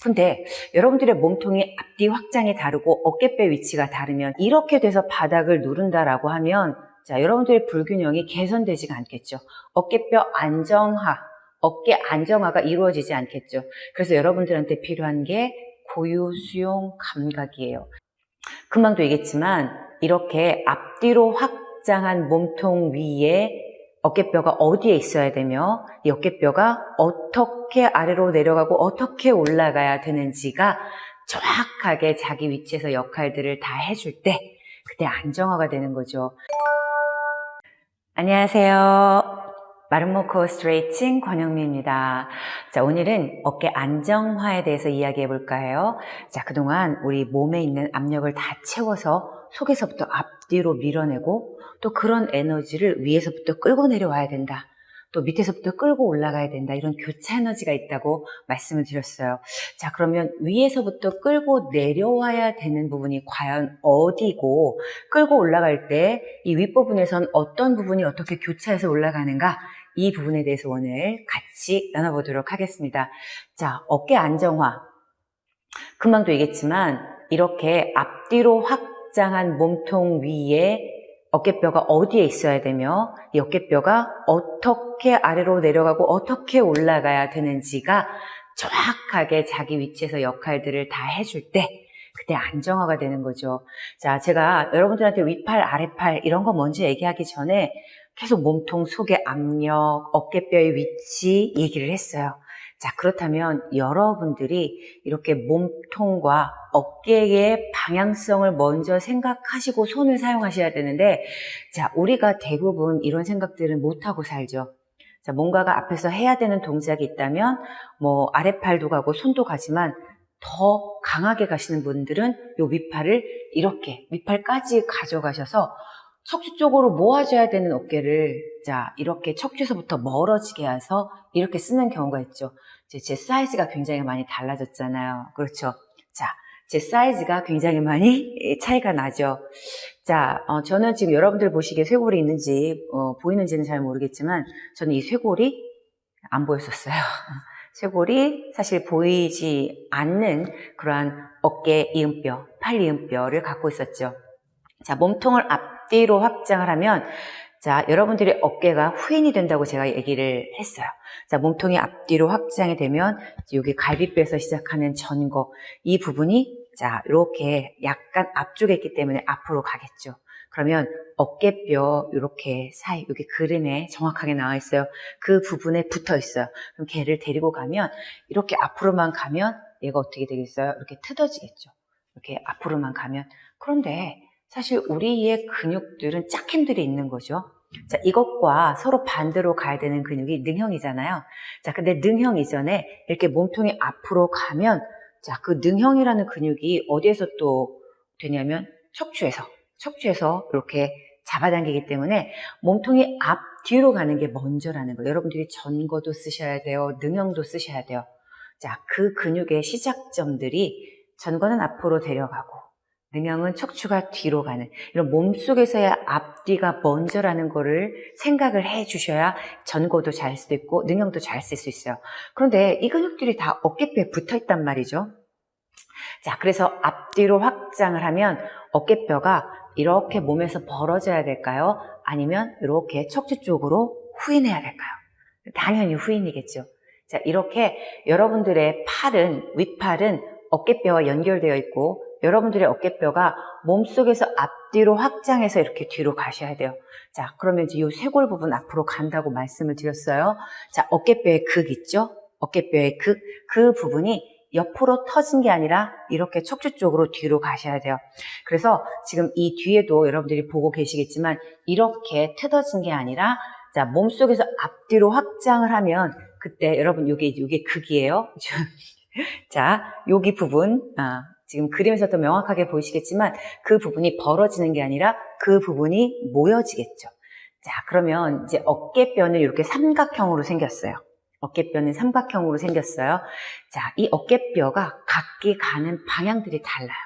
근데 여러분들의 몸통이 앞뒤 확장이 다르고 어깨뼈 위치가 다르면 이렇게 돼서 바닥을 누른다라고 하면 자, 여러분들의 불균형이 개선되지가 않겠죠. 어깨뼈 안정화, 어깨 안정화가 이루어지지 않겠죠. 그래서 여러분들한테 필요한 게 고유 수용 감각이에요. 금방도 얘기했지만 이렇게 앞뒤로 확장한 몸통 위에 어깨뼈가 어디에 있어야 되며 이 어깨뼈가 어떻게 아래로 내려가고 어떻게 올라가야 되는지가 정확하게 자기 위치에서 역할들을 다 해줄 때 그때 안정화가 되는 거죠. 안녕하세요. 마름모 코어 스트레칭 권영미입니다. 자, 오늘은 어깨 안정화에 대해서 이야기해 볼까 해요. 자, 그동안 우리 몸에 있는 압력을 다 채워서 속에서부터 앞뒤로 밀어내고 또 그런 에너지를 위에서부터 끌고 내려와야 된다. 또 밑에서부터 끌고 올라가야 된다. 이런 교차 에너지가 있다고 말씀을 드렸어요. 자, 그러면 위에서부터 끌고 내려와야 되는 부분이 과연 어디고 끌고 올라갈 때 이 윗부분에선 어떤 부분이 어떻게 교차해서 올라가는가 이 부분에 대해서 오늘 같이 나눠보도록 하겠습니다. 자, 어깨 안정화. 금방도 얘기했지만 이렇게 앞뒤로 확장한 몸통 위에 어깨뼈가 어디에 있어야 되며 이 어깨뼈가 어떻게 아래로 내려가고 어떻게 올라가야 되는지가 정확하게 자기 위치에서 역할들을 다 해줄 때 그때 안정화가 되는 거죠. 자, 제가 여러분들한테 윗팔, 아랫팔 이런 거 먼저 얘기하기 전에 계속 몸통 속의 압력, 어깨뼈의 위치 얘기를 했어요. 자, 그렇다면 여러분들이 이렇게 몸통과 어깨의 방향성을 먼저 생각하시고 손을 사용하셔야 되는데, 자, 우리가 대부분 이런 생각들은 못하고 살죠. 자, 뭔가가 앞에서 해야 되는 동작이 있다면, 아랫팔도 가고 손도 가지만, 더 강하게 가시는 분들은 요 윗팔을 이렇게, 윗팔까지 가져가셔서 척추 쪽으로 모아줘야 되는 어깨를 자 이렇게 척추에서부터 멀어지게 해서 이렇게 쓰는 경우가 있죠. 제 사이즈가 굉장히 많이 달라졌잖아요. 그렇죠. 자, 제 사이즈가 굉장히 많이 차이가 나죠. 자, 저는 지금 여러분들 보시기에 쇄골이 있는지 보이는지는 잘 모르겠지만 저는 이 쇄골이 안 보였었어요. 쇄골이 사실 보이지 않는 그러한 어깨 이음뼈, 팔 이음뼈를 갖고 있었죠. 자, 몸통을 앞뒤로 확장을 하면 자, 여러분들의 어깨가 후인이 된다고 제가 얘기를 했어요. 자, 몸통이 앞뒤로 확장이 되면 여기 갈비뼈에서 시작하는 전거 이 부분이 자, 이렇게 약간 앞쪽에 있기 때문에 앞으로 가겠죠. 그러면 어깨뼈 이렇게 사이 여기 그림에 정확하게 나와 있어요. 그 부분에 붙어 있어요. 그럼 걔를 데리고 가면 이렇게 앞으로만 가면 얘가 어떻게 되겠어요? 이렇게 트어지겠죠. 이렇게 앞으로만 가면 그런데 사실 우리의 근육들은 짝힘들이 있는 거죠. 자, 이것과 서로 반대로 가야 되는 근육이 능형이잖아요. 자, 근데 능형 이전에 이렇게 몸통이 앞으로 가면 자, 그 능형이라는 근육이 어디에서 또 되냐면 척추에서 이렇게 잡아당기기 때문에 몸통이 앞뒤로 가는 게 먼저라는 거예요. 여러분들이 전거도 쓰셔야 돼요. 능형도 쓰셔야 돼요. 자, 그 근육의 시작점들이 전거는 앞으로 데려가고 능형은 척추가 뒤로 가는 이런 몸속에서의 앞뒤가 먼저라는 거를 생각을 해 주셔야 전거도 잘 수도 있고 능형도 잘 쓸 수 있어요. 그런데 이 근육들이 다 어깨뼈에 붙어 있단 말이죠. 자, 그래서 앞뒤로 확장을 하면 어깨뼈가 이렇게 몸에서 벌어져야 될까요? 아니면 이렇게 척추 쪽으로 후인해야 될까요? 당연히 후인이겠죠. 자, 이렇게 여러분들의 윗팔은 어깨뼈와 연결되어 있고 여러분들의 어깨뼈가 몸속에서 앞뒤로 확장해서 이렇게 뒤로 가셔야 돼요. 자, 그러면 이제 이 쇄골 부분 앞으로 간다고 말씀을 드렸어요. 자, 어깨뼈의 극 있죠? 어깨뼈의 극, 그 부분이 옆으로 터진 게 아니라 이렇게 척추 쪽으로 뒤로 가셔야 돼요. 그래서 지금 이 뒤에도 여러분들이 보고 계시겠지만 이렇게 트어진 게 아니라 자, 몸속에서 앞뒤로 확장을 하면 그때 여러분 요게 극이에요. 자, 여기 부분 지금 그림에서 더 명확하게 보이시겠지만 그 부분이 벌어지는 게 아니라 그 부분이 모여지겠죠. 자, 그러면 이제 어깨뼈는 이렇게 삼각형으로 생겼어요. 어깨뼈는 삼각형으로 생겼어요. 자, 이 어깨뼈가 각기 가는 방향들이 달라요.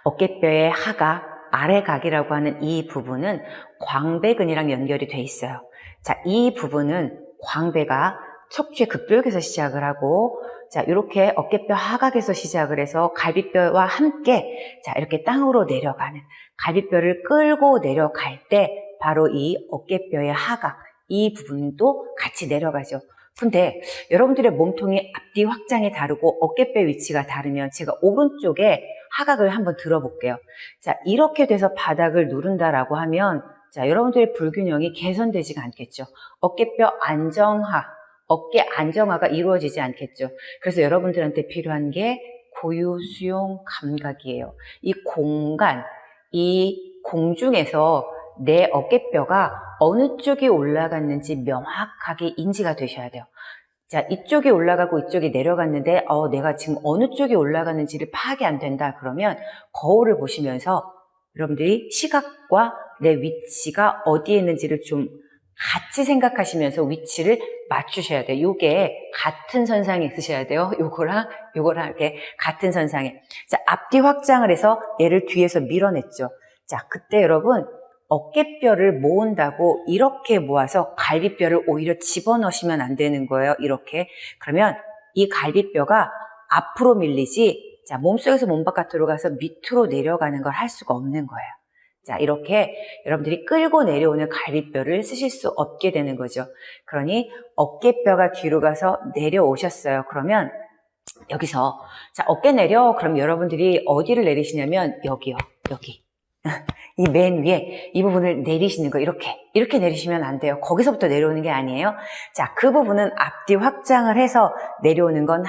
어깨뼈의 하각, 아래각이라고 하는 이 부분은 광배근이랑 연결이 돼 있어요. 자, 이 부분은 광배가 척추의 극벽에서 시작을 하고 자, 이렇게 어깨뼈 하각에서 시작을 해서 갈비뼈와 함께 자, 이렇게 땅으로 내려가는 갈비뼈를 끌고 내려갈 때 바로 이 어깨뼈의 하각, 이 부분도 같이 내려가죠. 근데 여러분들의 몸통이 앞뒤 확장이 다르고 어깨뼈 위치가 다르면 제가 오른쪽에 하각을 한번 들어볼게요. 자, 이렇게 돼서 바닥을 누른다라고 하면 자, 여러분들의 불균형이 개선되지가 않겠죠. 어깨뼈 안정화, 어깨 안정화가 이루어지지 않겠죠. 그래서 여러분들한테 필요한 게 고유 수용 감각이에요. 이 공간, 이 공중에서 내 어깨뼈가 어느 쪽이 올라갔는지 명확하게 인지가 되셔야 돼요. 자, 이쪽이 올라가고 이쪽이 내려갔는데 내가 지금 어느 쪽이 올라갔는지를 파악이 안 된다 그러면 거울을 보시면서 여러분들이 시각과 내 위치가 어디에 있는지를 좀 같이 생각하시면서 위치를 맞추셔야 돼요. 요게 같은 선상에 있으셔야 돼요. 요거랑 이렇게 같은 선상에. 자, 앞뒤 확장을 해서 얘를 뒤에서 밀어냈죠. 자, 그때 여러분 어깨뼈를 모은다고 이렇게 모아서 갈비뼈를 오히려 집어넣으시면 안 되는 거예요. 이렇게. 그러면 이 갈비뼈가 앞으로 밀리지, 자, 몸속에서 몸 바깥으로 가서 밑으로 내려가는 걸 할 수가 없는 거예요. 자, 이렇게 여러분들이 끌고 내려오는 갈비뼈를 쓰실 수 없게 되는 거죠. 그러니 어깨뼈가 뒤로 가서 내려오셨어요. 그러면 여기서 자, 어깨 내려. 그럼 여러분들이 어디를 내리시냐면 여기요. 여기. 이 맨 위에 이 부분을 내리시는 거 이렇게 내리시면 안 돼요. 거기서부터 내려오는 게 아니에요. 자, 그 부분은 앞뒤 확장을 해서 내려오는 건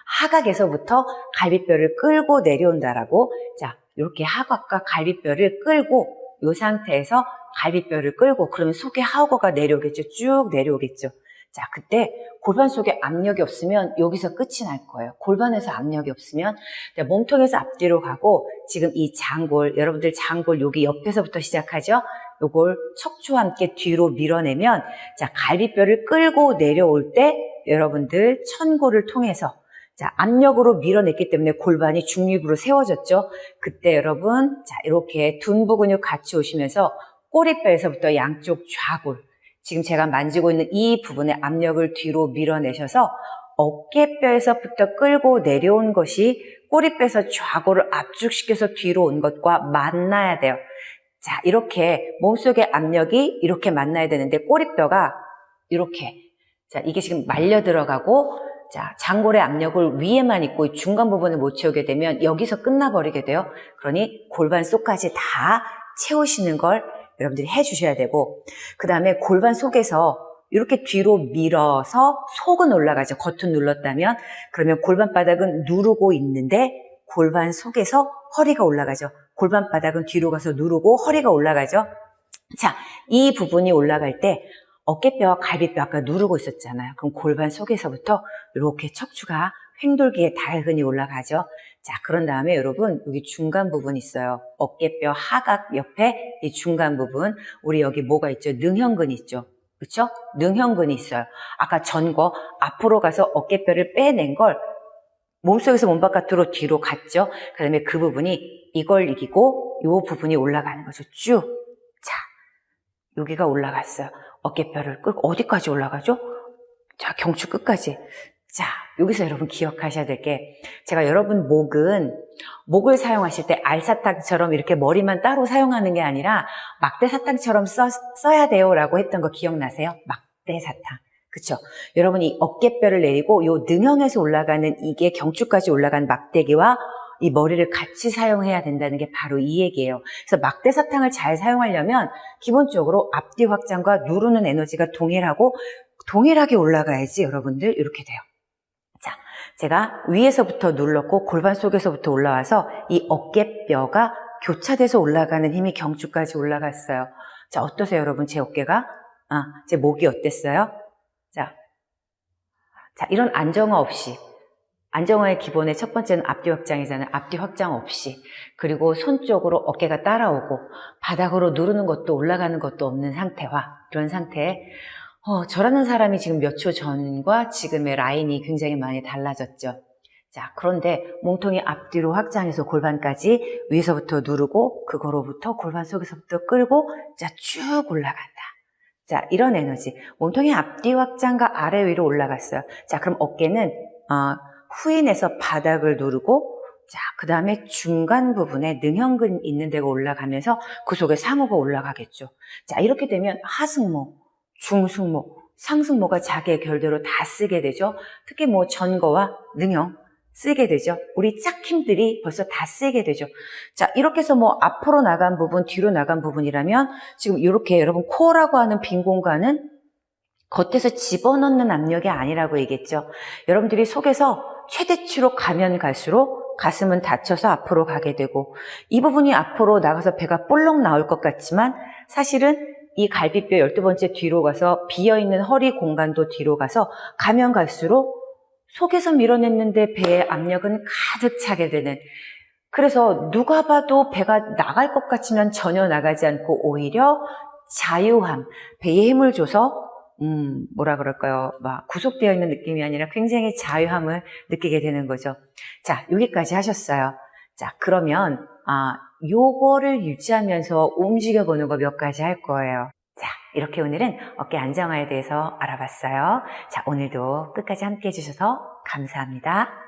하각에서부터 갈비뼈를 끌고 내려온다라고. 자, 이렇게 하각과 갈비뼈를 끌고 이 상태에서 갈비뼈를 끌고 그러면 속에 하우거가 내려오겠죠. 쭉 내려오겠죠. 자, 그때 골반 속에 압력이 없으면 여기서 끝이 날 거예요. 골반에서 압력이 없으면 몸통에서 앞뒤로 가고 지금 이 장골, 여러분들 장골 여기 옆에서부터 시작하죠. 요걸 척추와 함께 뒤로 밀어내면 자, 갈비뼈를 끌고 내려올 때 여러분들 천골을 통해서 자, 압력으로 밀어냈기 때문에 골반이 중립으로 세워졌죠. 그때 여러분 자, 이렇게 둔부 근육 같이 오시면서 꼬리뼈에서부터 양쪽 좌골, 지금 제가 만지고 있는 이 부분의 압력을 뒤로 밀어내셔서 어깨뼈에서부터 끌고 내려온 것이 꼬리뼈에서 좌골을 압축시켜서 뒤로 온 것과 만나야 돼요. 자, 이렇게 몸속의 압력이 이렇게 만나야 되는데 꼬리뼈가 이렇게, 자, 이게 지금 말려 들어가고 자, 장골의 압력을 위에만 있고 중간 부분을 못 채우게 되면 여기서 끝나버리게 돼요. 그러니 골반 속까지 다 채우시는 걸 여러분들이 해주셔야 되고, 그 다음에 골반 속에서 이렇게 뒤로 밀어서 속은 올라가죠. 겉은 눌렀다면. 그러면 골반 바닥은 누르고 있는데 골반 속에서 허리가 올라가죠. 골반 바닥은 뒤로 가서 누르고 허리가 올라가죠. 자, 이 부분이 올라갈 때 어깨뼈와 갈비뼈 아까 누르고 있었잖아요. 그럼 골반 속에서부터 이렇게 척추가 횡돌기에 달근이 올라가죠. 자, 그런 다음에 여러분 여기 중간 부분 있어요. 어깨뼈 하각 옆에 이 중간 부분, 우리 여기 뭐가 있죠? 능형근이 있죠. 그렇죠? 능형근이 있어요. 아까 전거 앞으로 가서 어깨뼈를 빼낸 걸 몸속에서 몸 바깥으로 뒤로 갔죠. 그 다음에 그 부분이 이걸 이기고 이 부분이 올라가는 거죠. 쭉. 자, 여기가 올라갔어요. 어깨뼈를 끌고 어디까지 올라가죠? 자, 경추 끝까지. 자, 여기서 여러분 기억하셔야 될 게, 제가 여러분 목을 사용하실 때 알사탕처럼 이렇게 머리만 따로 사용하는 게 아니라 막대사탕처럼 써야 돼요 라고 했던 거 기억나세요? 막대사탕. 그쵸? 여러분이 어깨뼈를 내리고 요 능형에서 올라가는 이게 경추까지 올라간 막대기와 이 머리를 같이 사용해야 된다는 게 바로 이 얘기예요. 그래서 막대사탕을 잘 사용하려면 기본적으로 앞뒤 확장과 누르는 에너지가 동일하게 올라가야지 여러분들 이렇게 돼요. 자, 제가 위에서부터 눌렀고 골반 속에서부터 올라와서 이 어깨뼈가 교차돼서 올라가는 힘이 경추까지 올라갔어요. 자, 어떠세요 여러분? 제 어깨가? 제 목이 어땠어요? 자, 이런 안정화 없이, 안정화의 기본의 첫 번째는 앞뒤 확장이잖아요. 앞뒤 확장 없이, 그리고 손 쪽으로 어깨가 따라오고 바닥으로 누르는 것도 올라가는 것도 없는 상태와 이런 상태에 저라는 사람이 지금 몇 초 전과 지금의 라인이 굉장히 많이 달라졌죠. 자, 그런데 몸통이 앞뒤로 확장해서 골반까지 위에서부터 누르고 그거로부터 골반 속에서부터 끌고 자, 쭉 올라간다. 자, 이런 에너지. 몸통의 앞뒤 확장과 아래 위로 올라갔어요. 자, 그럼 어깨는 후인에서 바닥을 누르고, 자, 그 다음에 중간 부분에 능형근 있는 데가 올라가면서 그 속에 상어가 올라가겠죠. 자, 이렇게 되면 하승모, 중승모, 상승모가 자기의 결대로 다 쓰게 되죠. 특히 뭐 전거와 능형 쓰게 되죠. 우리 짝힘들이 벌써 다 쓰게 되죠. 자, 이렇게 해서 뭐 앞으로 나간 부분, 뒤로 나간 부분이라면 지금 이렇게 여러분 코어라고 하는 빈 공간은 겉에서 집어넣는 압력이 아니라고 얘기했죠. 여러분들이 속에서 최대치로 가면 갈수록 가슴은 닫혀서 앞으로 가게 되고 이 부분이 앞으로 나가서 배가 볼록 나올 것 같지만 사실은 이 갈비뼈 12번째 뒤로 가서 비어있는 허리 공간도 뒤로 가서 가면 갈수록 속에서 밀어냈는데 배의 압력은 가득 차게 되는, 그래서 누가 봐도 배가 나갈 것 같지만 전혀 나가지 않고 오히려 자유함, 배에 힘을 줘서 뭐라 그럴까요? 막 구속되어 있는 느낌이 아니라 굉장히 자유함을 느끼게 되는 거죠. 자, 여기까지 하셨어요. 자, 그러면 요거를 유지하면서 움직여 보는 거 몇 가지 할 거예요. 자, 이렇게 오늘은 어깨 안정화에 대해서 알아봤어요. 자, 오늘도 끝까지 함께 해주셔서 감사합니다.